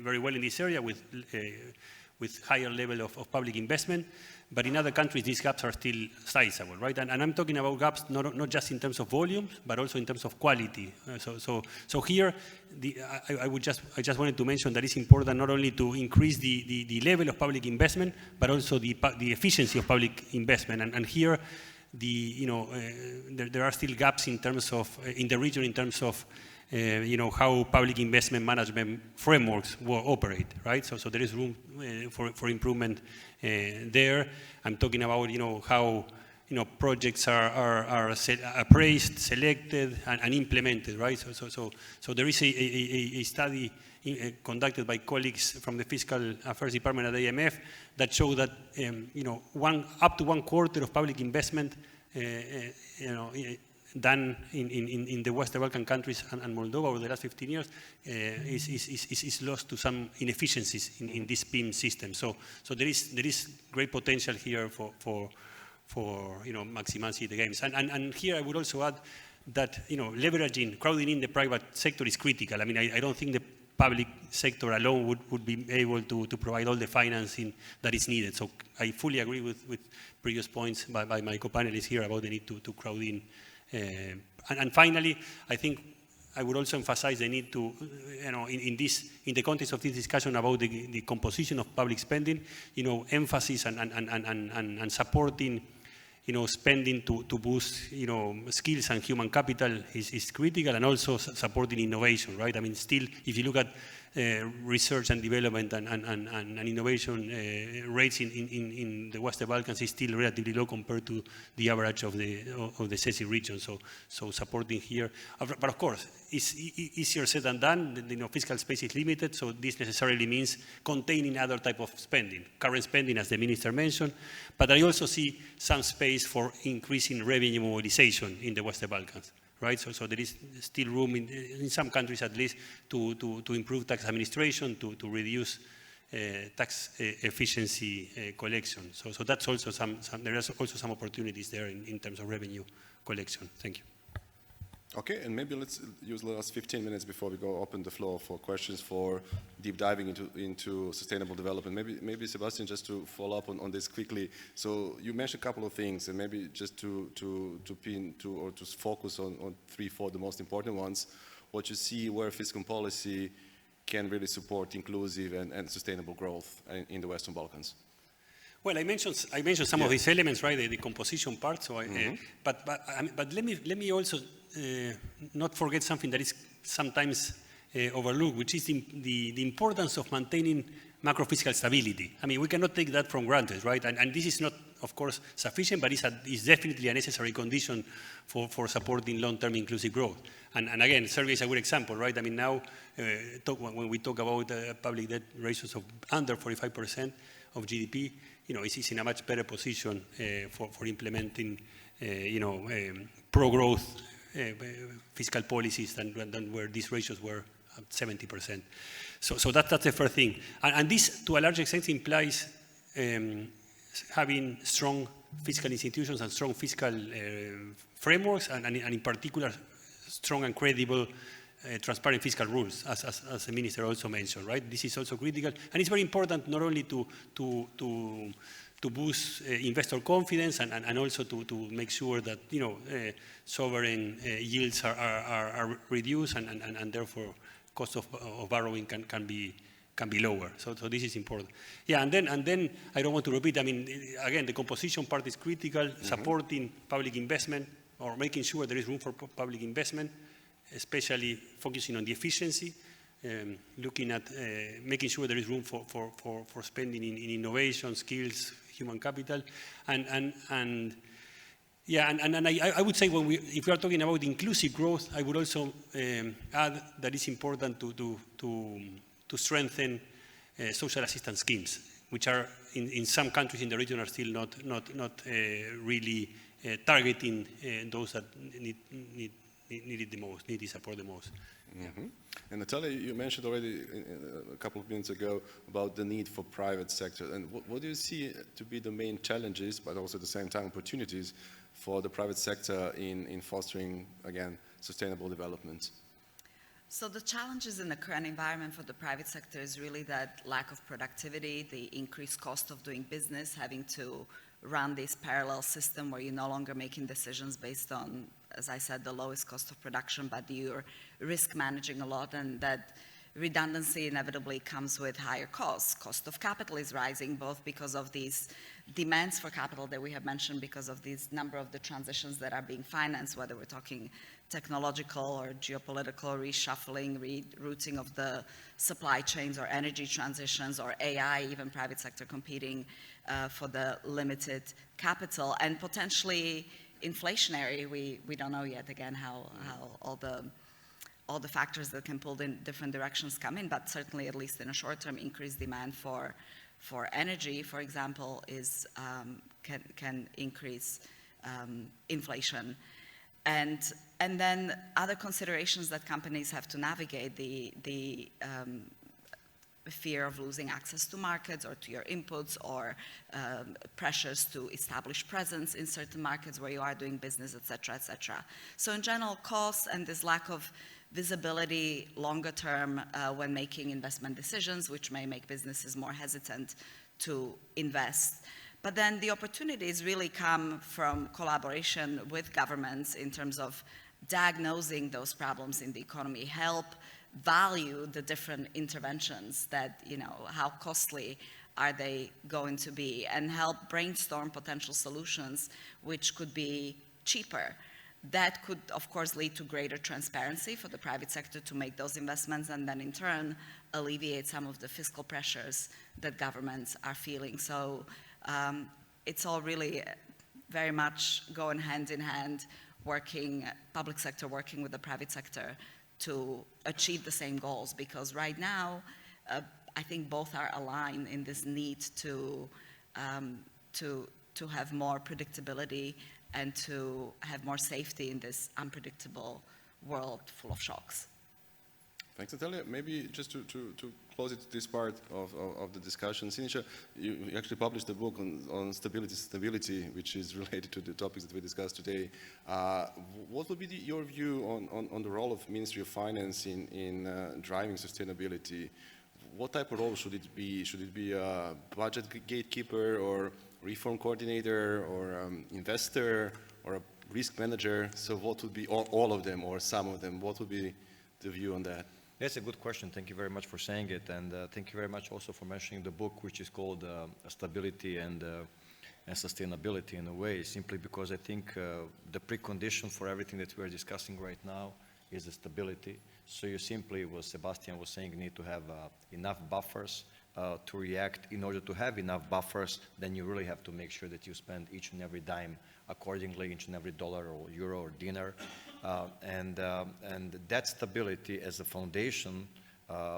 very well in this area with higher level of public investment. But in other countries, these gaps are still sizable, right? And I'm talking about gaps not just in terms of volumes, but also in terms of quality. So here, I just wanted to mention that it's important not only to increase the level of public investment, but also the efficiency of public investment. And here, there are still gaps in terms of in the region in terms of how public investment management frameworks will operate, right? So there is room for improvement there. I'm talking about, how, projects are appraised, selected, and implemented, right? So there is a study conducted by colleagues from the Fiscal Affairs Department at IMF that show that, up to 1/4 of public investment, done in the Western Balkan countries and Moldova over the last 15 years is lost to some inefficiencies in this PIM system. So there is great potential here for maximizing the gains. And here I would also add that crowding in the private sector is critical. I mean, I don't think the public sector alone would be able to provide all the financing that is needed. So I fully agree with previous points by my co-panelists here about the need to crowd in. And finally, I think I would also emphasize the need to, in the context of this discussion about the composition of public spending, emphasis and supporting, spending to boost, skills and human capital is critical, and also supporting innovation, right? I mean, still, if you look at research and development and innovation rates in the Western Balkans is still relatively low compared to the average of the CESI region. So supporting here, but of course, it's easier said than done. Fiscal space is limited, so this necessarily means containing other type of spending, current spending, as the minister mentioned. But I also see some space for increasing revenue mobilization in the Western Balkans. Right, so there is still room in some countries at least to improve tax administration, to reduce tax efficiency collection. So that's also there are also some opportunities there in terms of revenue collection. Thank you. Okay, and maybe let's use the last 15 minutes before we go open the floor for questions for deep diving into sustainable development. Maybe Sebastian, just to follow up on this quickly. So you mentioned a couple of things, and maybe just to focus on 3-4 the most important ones. What you see where fiscal policy can really support inclusive and sustainable growth in the Western Balkans. Well, I mentioned some of these elements, right? The composition part. So, but let me also not forget something that is sometimes overlooked, which is the importance of maintaining macro fiscal stability. I mean, we cannot take that for granted, right? And this is not, of course, sufficient, but it's definitely a necessary condition for supporting long-term inclusive growth. And again, Serbia is a good example, right? I mean, now when we talk about public debt ratios of under 45% of GDP, it's in a much better position for implementing, pro-growth fiscal policies than where these ratios were at 70%. So that's the first thing. And this, to a large extent, implies having strong fiscal institutions and strong fiscal frameworks, and in particular, strong and credible transparent fiscal rules, as the minister also mentioned, right? This is also critical. And it's very important not only to boost investor confidence and also to make sure that, sovereign yields are reduced and therefore cost of borrowing can can be lower. So this is important. Yeah, and then I don't want to repeat. I mean, again, the composition part is critical. Supporting public investment or making sure there is room for public investment, especially focusing on the efficiency, looking at making sure there is room for spending in innovation, skills, human capital, and I would say if we are talking about inclusive growth, I would also add that it's important to strengthen social assistance schemes, which are in some countries in the region are still not really targeting those that need it the most, need the support the most. Mm-hmm. And Natalia, you mentioned already a couple of minutes ago about the need for private sector. And what do you see to be the main challenges, but also at the same time opportunities for the private sector in fostering, again, sustainable development? So the challenges in the current environment for the private sector is really that lack of productivity, the increased cost of doing business, having to run this parallel system where you're no longer making decisions based on, as I said, the lowest cost of production, but you're risk managing a lot, and that redundancy inevitably comes with higher costs. Cost of capital is rising, both because of these demands for capital that we have mentioned, because of these number of the transitions that are being financed, whether we're talking technological or geopolitical reshuffling, rerouting of the supply chains or energy transitions or AI, even private sector competing for the limited capital, and potentially inflationary. We don't know yet, again, how all the factors that can pull in different directions come in, but certainly, at least in a short term, increased demand for energy, for example, is can increase inflation. And then other considerations that companies have to navigate, the fear of losing access to markets or to your inputs, or pressures to establish presence in certain markets where you are doing business, et cetera, et cetera. So in general, costs and this lack of visibility longer term when making investment decisions, which may make businesses more hesitant to invest. But then the opportunities really come from collaboration with governments in terms of diagnosing those problems in the economy, help value the different interventions that, how costly are they going to be, and help brainstorm potential solutions which could be cheaper. That could, of course, lead to greater transparency for the private sector to make those investments, and then in turn alleviate some of the fiscal pressures that governments are feeling. So it's all really very much going hand in hand, public sector working with the private sector to achieve the same goals, because right now I think both are aligned in this need to have more predictability and to have more safety in this unpredictable world full of shocks. Thanks, Natalia. Maybe just to close this part of the discussion, Sinisha, you actually published a book on stability, which is related to the topics that we discussed today. What would be your view on the role of Ministry of Finance in driving sustainability? What type of role should it be? Should it be a budget gatekeeper, or reform coordinator, or investor, or a risk manager? So what would be all of them, or some of them? What would be the view on that? That's a good question. Thank you very much for saying it, and thank you very much also for mentioning the book, which is called Stability and Sustainability, in a way, simply because I think the precondition for everything that we're discussing right now is the stability. So you simply, what Sebastian was saying, need to have enough buffers to react. In order to have enough buffers, then you really have to make sure that you spend each and every dime accordingly, each and every dollar or euro or dinar. And that stability as a foundation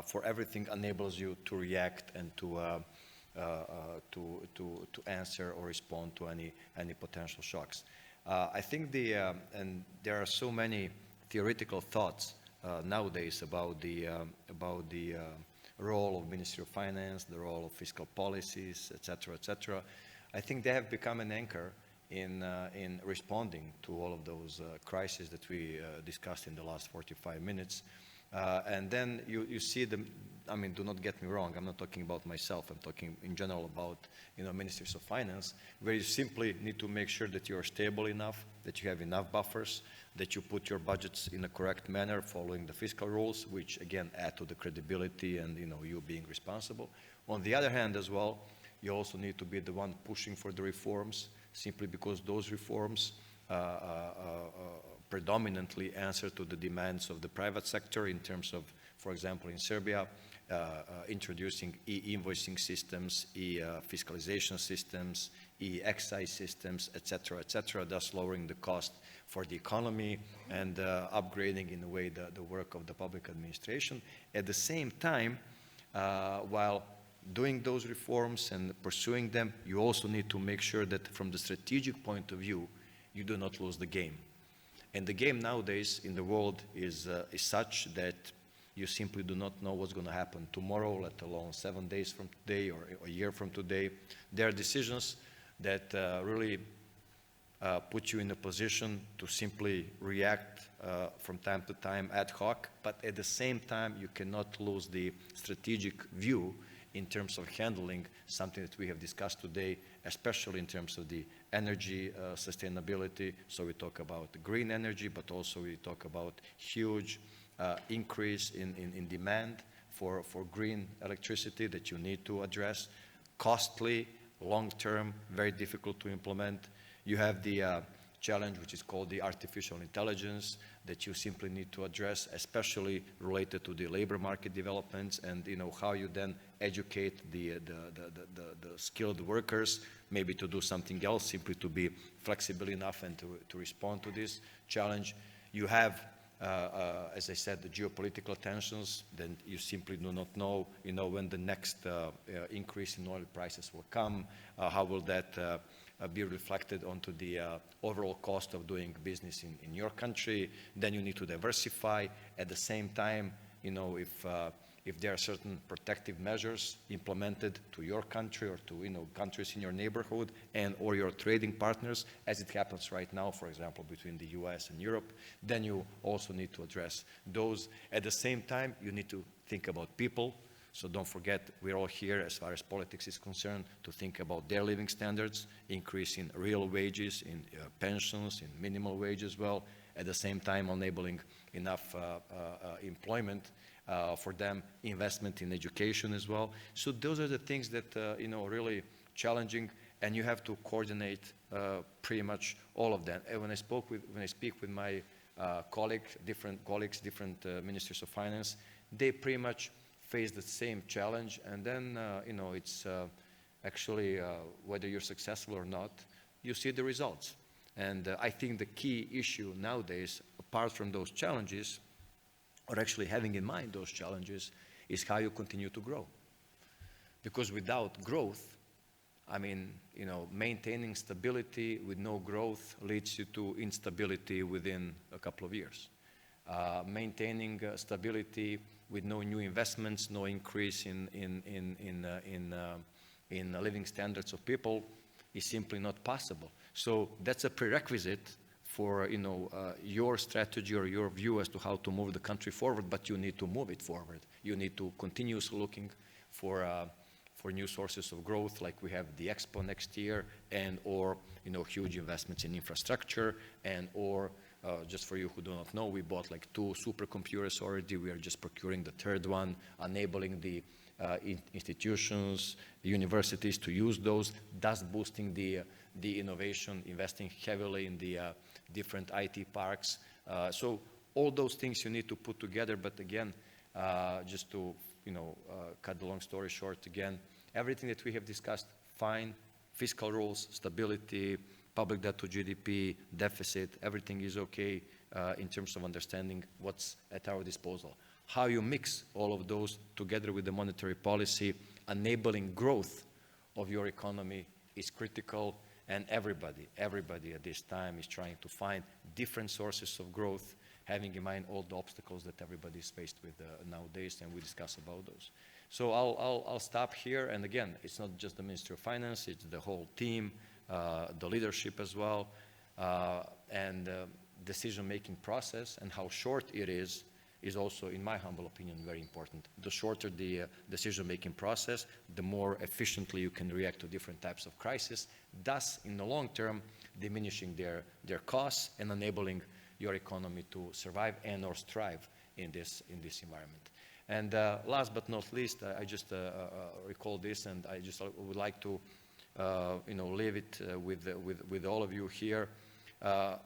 for everything enables you to react and to answer or respond to any potential shocks. I think and there are so many theoretical thoughts nowadays about the role of Ministry of Finance, the role of fiscal policies, etc., etc. I think they have become an anchor in responding to all of those crises that we discussed in the last 45 minutes. And then you see the, I mean, do not get me wrong, I'm not talking about myself, I'm talking in general about, ministries of finance, where you simply need to make sure that you're stable enough, that you have enough buffers, that you put your budgets in a correct manner following the fiscal rules, which again add to the credibility and you being responsible. On the other hand as well, you also need to be the one pushing for the reforms, simply because those reforms predominantly answer to the demands of the private sector in terms of, for example, in Serbia, introducing e-invoicing systems, e-fiscalization systems, e-excise systems, et cetera, thus lowering the cost for the economy and upgrading in a way the work of the public administration. At the same time, while doing those reforms and pursuing them, you also need to make sure that from the strategic point of view, you do not lose the game. And the game nowadays in the world is such that you simply do not know what's going to happen tomorrow, let alone 7 days from today or a year from today. There are decisions that really put you in a position to simply react from time to time ad hoc, but at the same time, you cannot lose the strategic view in terms of handling something that we have discussed today, especially in terms of the energy sustainability. So we talk about green energy, but also we talk about huge increase in demand for green electricity that you need to address. Costly, long-term, very difficult to implement. You have the challenge which is called the artificial intelligence that you simply need to address, especially related to the labor market developments and how you then educate the skilled workers, maybe to do something else, simply to be flexible enough and to respond to this challenge. You have as I said, the geopolitical tensions, then you simply do not know, when the next increase in oil prices will come, how will that be reflected onto the overall cost of doing business in your country. Then you need to diversify. At the same time, if there are certain protective measures implemented to your country or to countries in your neighborhood and or your trading partners, as it happens right now, for example, between the US and Europe, then you also need to address those. At the same time, you need to think about people. So don't forget, we're all here, as far as politics is concerned, to think about their living standards, increase in real wages, in pensions, in minimal wage as well, at the same time enabling enough employment for them, investment in education as well. So those are the things that, really challenging, and you have to coordinate pretty much all of them. And when I speak with my different ministers of finance, they pretty much face the same challenge, and then it's actually whether you're successful or not, you see the results. And I think the key issue nowadays, apart from those challenges, or actually having in mind those challenges, is how you continue to grow. Because without growth, maintaining stability with no growth leads you to instability within a couple of years. Maintaining stability with no new investments, no increase in living standards of people is simply not possible. So that's a prerequisite for your strategy or your view as to how to move the country forward, but you need to move it forward. You need to continuously looking for new sources of growth, like we have the Expo next year, and or huge investments in infrastructure, and or just for you who do not know, we bought like 2 supercomputers already. We are just procuring the 3rd one, enabling the institutions, universities to use those, thus boosting the innovation, investing heavily in the different IT parks. So all those things you need to put together. But again, just to cut the long story short, again, everything that we have discussed, fine, fiscal rules, stability, public debt to GDP, deficit, everything is okay in terms of understanding what's at our disposal. How you mix all of those together with the monetary policy, enabling growth of your economy is critical, and everybody at this time is trying to find different sources of growth, having in mind all the obstacles that everybody is faced with nowadays, and we discuss about those. So I'll stop here, and again, it's not just the Ministry of Finance, it's the whole team, the leadership as well, and decision-making process, and how short it is is also, in my humble opinion, very important. The shorter the decision-making process, the more efficiently you can react to different types of crisis, thus, in the long term, diminishing their costs and enabling your economy to survive and or strive in this environment. And last but not least, I just recall this, and I just would like to leave it with all of you here.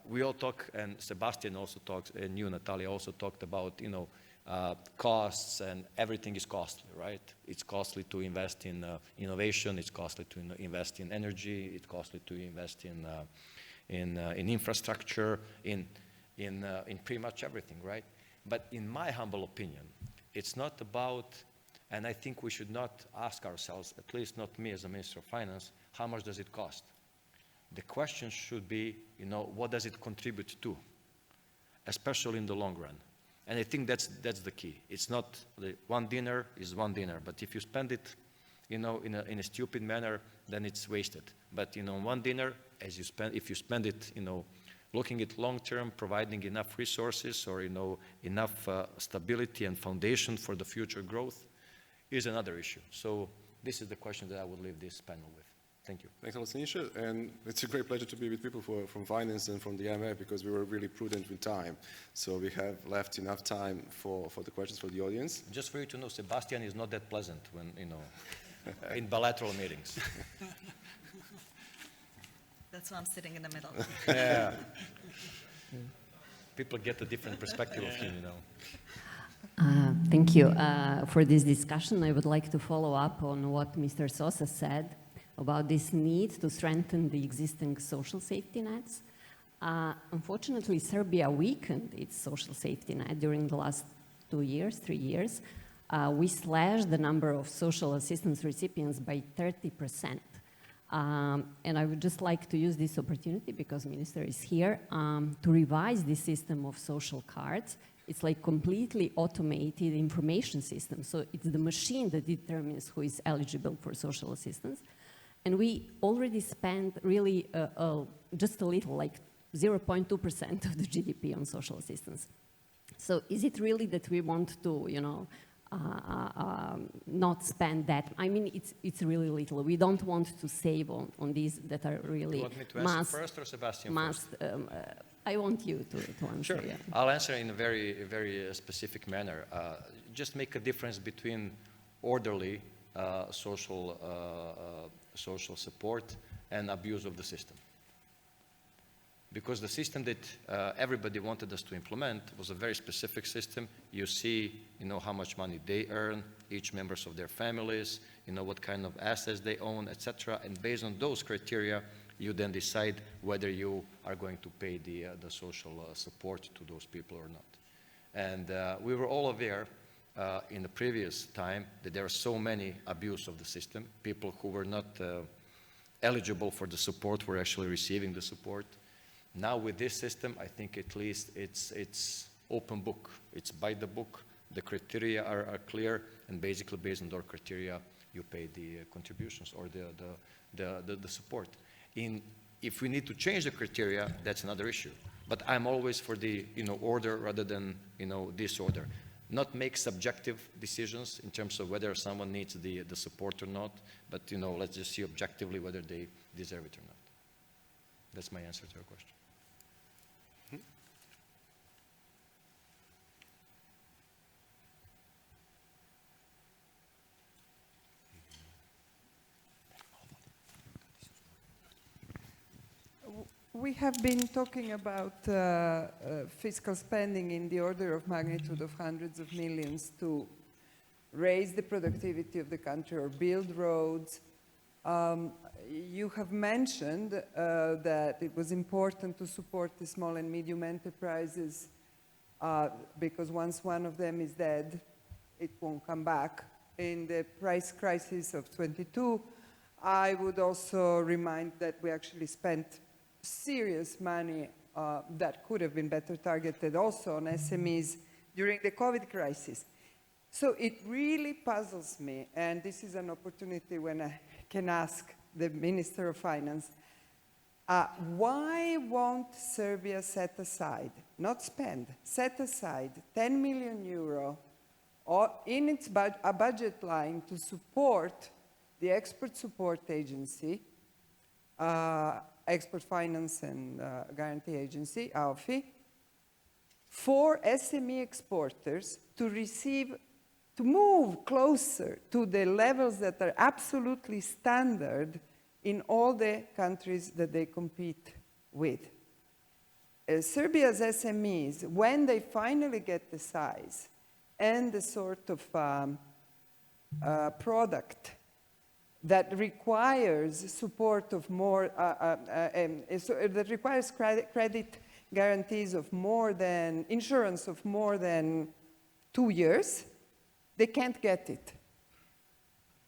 We all talk, and Sebastian also talks, and you, Natalia, also talked about, costs, and everything is costly, right? It's costly to invest in innovation, it's costly to invest in energy, it's costly to invest in infrastructure, in pretty much everything, right? But in my humble opinion, it's not about, and I think we should not ask ourselves, at least not me as a Minister of Finance, how much does it cost? The question should be, what does it contribute to, especially in the long run? And I think that's the key. It's not one dinner is one dinner, but if you spend it, in a stupid manner, then it's wasted. But one dinner, if you spend it, looking at long term, providing enough resources or enough stability and foundation for the future growth, is another issue. So this is the question that I would leave this panel with. Thank you. Thanks a lot, Sinisa. And it's a great pleasure to be with people from finance and from the IMF, because we were really prudent with time. So we have left enough time for the questions for the audience. Just for you to know, Sebastian is not that pleasant when, in bilateral meetings. That's why I'm sitting in the middle. Yeah. People get a different perspective of him, Thank you for this discussion. I would like to follow up on what Mr. Sosa said about this need to strengthen the existing social safety nets. Unfortunately, Serbia weakened its social safety net during the last 2 years, 3 years. We slashed the number of social assistance recipients by 30%. And I would just like to use this opportunity, because Minister is here, to revise this system of social cards. It's like completely automated information system. So it's the machine that determines who is eligible for social assistance. And we already spent really just a little, like 0.2% of the GDP on social assistance. So is it really that we want to, not spend that? I mean, it's really little. We don't want to save on these that are really. You want me to answer first or Sebastian first? I want you to answer. Sure. Yeah. I'll answer in a very, very specific manner. Just make a difference between orderly social support and abuse of the system. Because the system that everybody wanted us to implement was a very specific system. You see, how much money they earn, each members of their families, what kind of assets they own, etc. And based on those criteria, you then decide whether you are going to pay the social support to those people or not. And we were all aware in the previous time that there are so many abuse of the system. People who were not eligible for the support were actually receiving the support. Now with this system, I think at least it's open book. It's by the book. The criteria are clear, and basically based on those criteria, you pay the contributions or the support. If we need to change the criteria, that's another issue. But I'm always for the order rather than disorder. Not make subjective decisions in terms of whether someone needs the support or not, but let's just see objectively whether they deserve it or not. That's my answer to your question. We have been talking about fiscal spending in the order of magnitude of hundreds of millions to raise the productivity of the country or build roads. You have mentioned that it was important to support the small and medium enterprises because once one of them is dead, it won't come back. In the price crisis of 22, I would also remind that we actually spent serious money that could have been better targeted also on SMEs during the COVID crisis. So it really puzzles me, and this is an opportunity when I can ask the Minister of Finance, Why won't Serbia set aside, not spend, set aside 10 million euro in its a budget line to support the Export Support Agency, Export Finance and Guarantee Agency, AOFI, for SME exporters to receive, to move closer to the levels that are absolutely standard in all the countries that they compete with. Serbia's SMEs, when they finally get the size and the sort of product that requires support of more, that requires credit guarantees of more than, insurance of more than 2 years, they can't get it.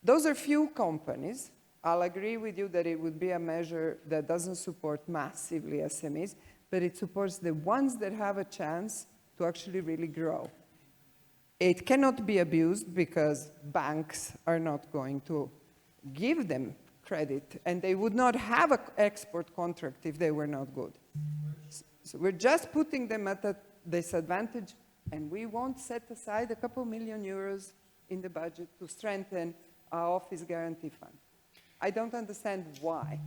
Those are few companies. I'll agree with you that it would be a measure that doesn't support massively SMEs, but it supports the ones that have a chance to actually really grow. It cannot be abused because banks are not going to give them credit, and they would not have an export contract if they were not good. So we're just putting them at a disadvantage, and we won't set aside a couple million euros in the budget to strengthen our office guarantee fund. I don't understand why.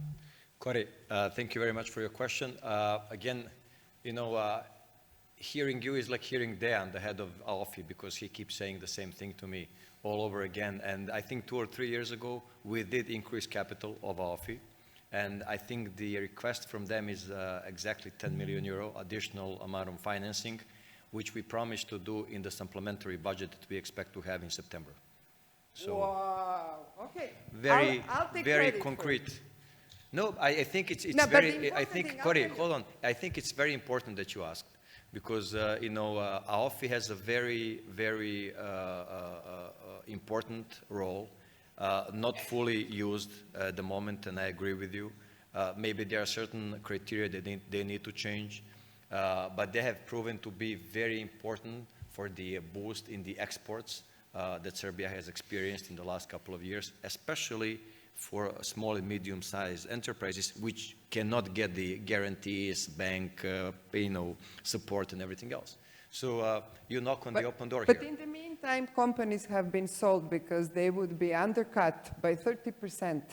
Corey, thank you very much for your question. Again, you know, hearing you is like hearing Dejan, the head of AOFI, because he keeps saying the same thing to me all over again. And I think 2 or 3 years ago, we did increase capital of AOFI. And I think the request from them is exactly 10 million euro additional amount of financing, which we promised to do in the supplementary budget that we expect to have in September. So, wow, okay. Very, I'll take very credit concrete. for it. No, I think it's No, but very, the I important think, thing, Corey, I'll tell hold on. I think it's very important that you asked because, you know, AOFI has a very, very important role, not fully used at the moment, and I agree with you. Maybe there are certain criteria that they need to change, but they have proven to be very important for the boost in the exports that Serbia has experienced in the last couple of years, especially for small and medium-sized enterprises, which cannot get the guarantees, bank, you know, support and everything else. So you knock on the open door here. But in the meantime, companies have been sold because they would be undercut by 30%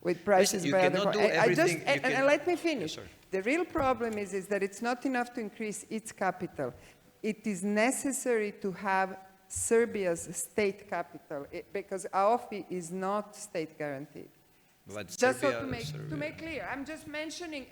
with prices Listen, you by other cannot do I just, everything. and let me finish. Yes, sir. The real problem is that it's not enough to increase its capital. It is necessary to have Serbia's state capital because AOFI is not state guaranteed. But Just Serbia, so to make clear, I'm just mentioning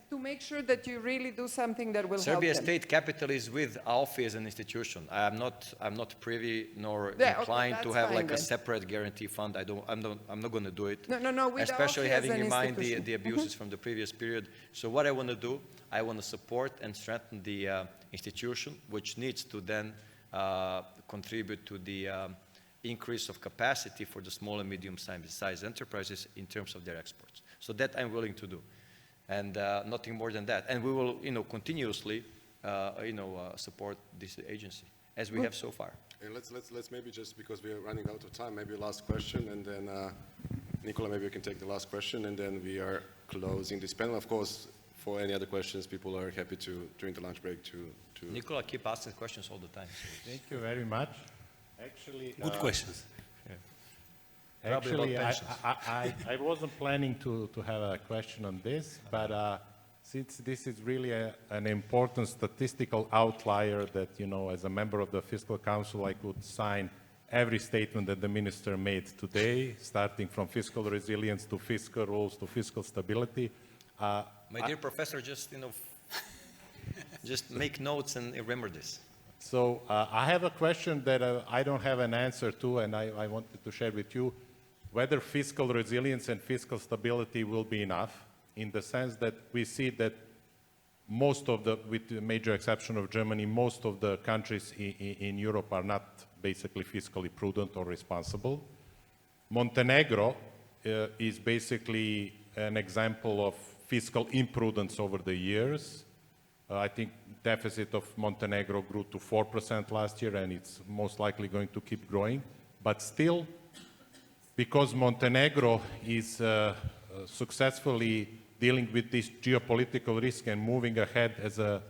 to make sure that you really do something that will Serbia's help them. state capital is with AOFI as an institution. I'm not privy nor Yeah, okay, inclined to that's have fine like a then. separate guarantee fund. I'm not going to do it. No, with Especially AOFI as having an in mind institution. the abuses from the previous period. So what I want to do, I want to support and strengthen the institution, which needs to then contribute to the increase of capacity for the small and medium-sized enterprises in terms of their exports. So that I'm willing to do, and nothing more than that. And we will, you know, continuously, support this agency as we have so far. And let's maybe just, because we are running out of time, maybe last question, and then Nicola, maybe you can take the last question, and then we are closing this panel. Of course, for any other questions, people are happy to, during the lunch break, to Nicola keep asking questions all the time. Thank you very much. Actually, Good questions. actually, about I wasn't planning to have a question on this, but since this is really an important statistical outlier that, you know, as a member of the Fiscal Council, I could sign every statement that the minister made today, starting from fiscal resilience to fiscal rules to fiscal stability. My dear professor, just, you know, just make notes and remember this. So I have a question that I don't have an answer to, and I wanted to share with you whether fiscal resilience and fiscal stability will be enough, in the sense that we see that most of the, with the major exception of Germany, most of the countries in Europe are not basically fiscally prudent or responsible. Montenegro is basically an example of fiscal imprudence over the years. I think deficit of Montenegro grew to 4% last year, and it's most likely going to keep growing. But still, because Montenegro is successfully dealing with this geopolitical risk and moving ahead as a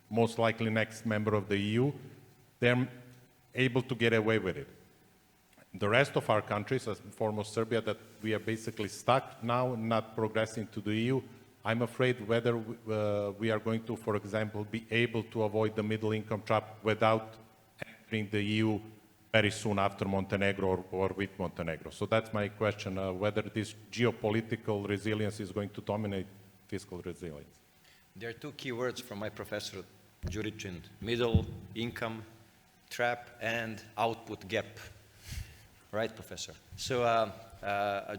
most likely next member of the EU, they're able to get away with it. The rest of our countries, as foremost Serbia, that we are basically stuck now, not progressing to the EU, I'm afraid whether we are going to, for example, be able to avoid the middle income trap without entering the EU very soon after Montenegro or with Montenegro. So that's my question, whether this geopolitical resilience is going to dominate fiscal resilience. There are two key words from my professor, Juricin: middle income trap and output gap. Right, Professor? So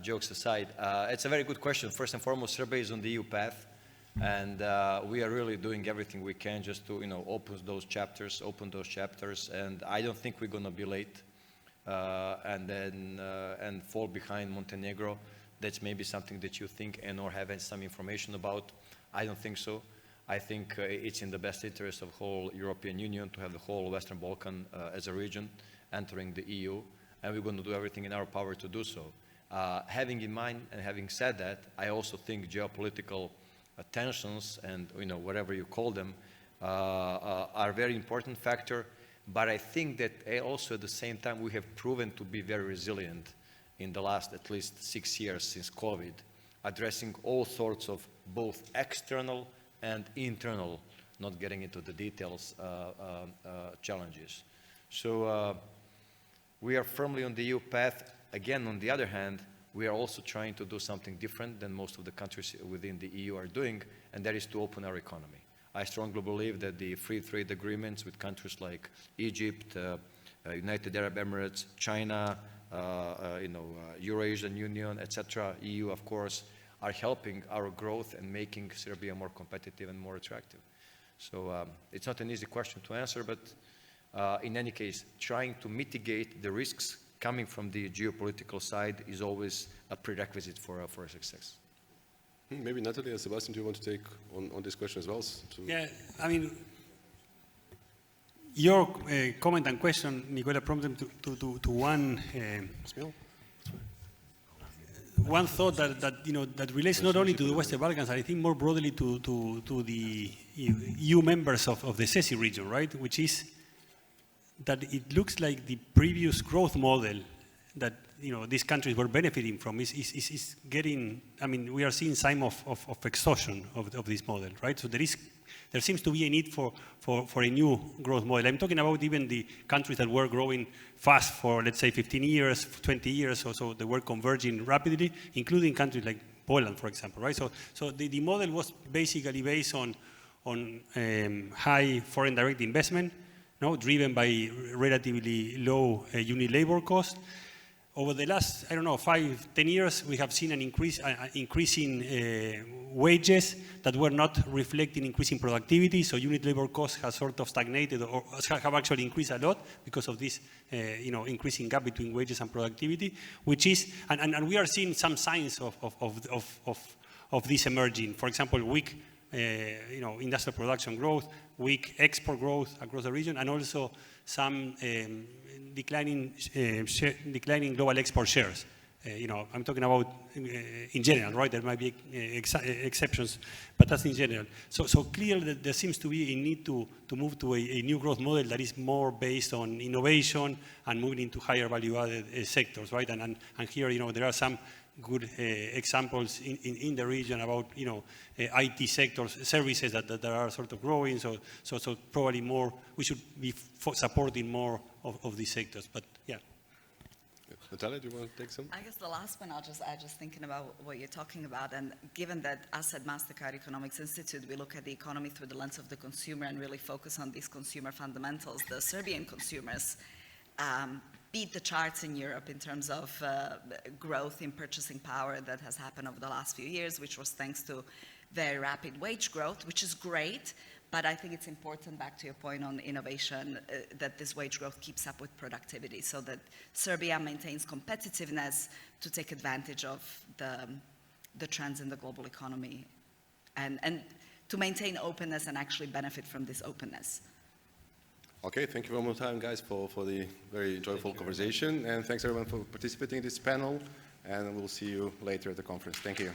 jokes aside, it's a very good question. First and foremost, Serbia is on the EU path, and we are really doing everything we can just to, open those chapters, and I don't think we're going to be late and fall behind Montenegro. That's maybe something that you think or have some information about. I don't think so. I think it's in the best interest of the whole European Union to have the whole Western Balkan as a region entering the EU, and we're going to do everything in our power to do so. Having in mind and having said that, I also think geopolitical tensions and whatever you call them are a very important factor, but I think that also at the same time we have proven to be very resilient in the last at least 6 years since COVID, addressing all sorts of both external and internal, not getting into the details, challenges. So we are firmly on the EU path. Again, on the other hand, we are also trying to do something different than most of the countries within the EU are doing, and that is to open our economy. I strongly believe that the free trade agreements with countries like Egypt, United Arab Emirates, China, Eurasian Union, etc., EU, of course, are helping our growth and making Serbia more competitive and more attractive. So it's not an easy question to answer, but in any case, trying to mitigate the risks coming from the geopolitical side is always a prerequisite for success. Maybe Natalie and Sebastian, do you want to take on this question as well? Yeah, I mean, your comment and question, Nicola, prompted to one thought that relates not only to the Western Balkans, I think more broadly to the EU members of the CESI region, right? Which is that it looks like the previous growth model that these countries were benefiting from is getting. I mean, we are seeing sign of exhaustion of this model, right? So there seems to be a need for a new growth model. I'm talking about even the countries that were growing fast for, let's say, 15 years, 20 years or so. They were converging rapidly, including countries like Poland, for example, right? So the model was basically based on high foreign direct investment, driven by relatively low unit labor cost. Over the last, 5, 10 years, we have seen an increase in wages that were not reflecting increasing productivity. So unit labor costs has sort of stagnated or have actually increased a lot because of this, increasing gap between wages and productivity, which is, and we are seeing some signs of this emerging. For example, weak, industrial production growth, weak export growth across the region, and also some declining global export shares. I'm talking about in general, right? There might be exceptions, but that's in general. So clearly that there seems to be a need to move to a new growth model that is more based on innovation and moving into higher value-added sectors, right? And here, there are some good examples in the region about, IT sectors, services that are sort of growing. So probably more, we should be supporting more of these sectors, but yeah. Natalia, do you want to take some? I guess the last one, I just thinking about what you're talking about, and given that us at MasterCard Economics Institute, we look at the economy through the lens of the consumer and really focus on these consumer fundamentals. The Serbian consumers beat the charts in Europe in terms of growth in purchasing power that has happened over the last few years, which was thanks to very rapid wage growth, which is great. But I think it's important, back to your point on innovation, that this wage growth keeps up with productivity so that Serbia maintains competitiveness to take advantage of the trends in the global economy and to maintain openness and actually benefit from this openness. Okay, thank you one more time, guys, for the very enjoyable conversation. And thanks everyone for participating in this panel. And we'll see you later at the conference. Thank you.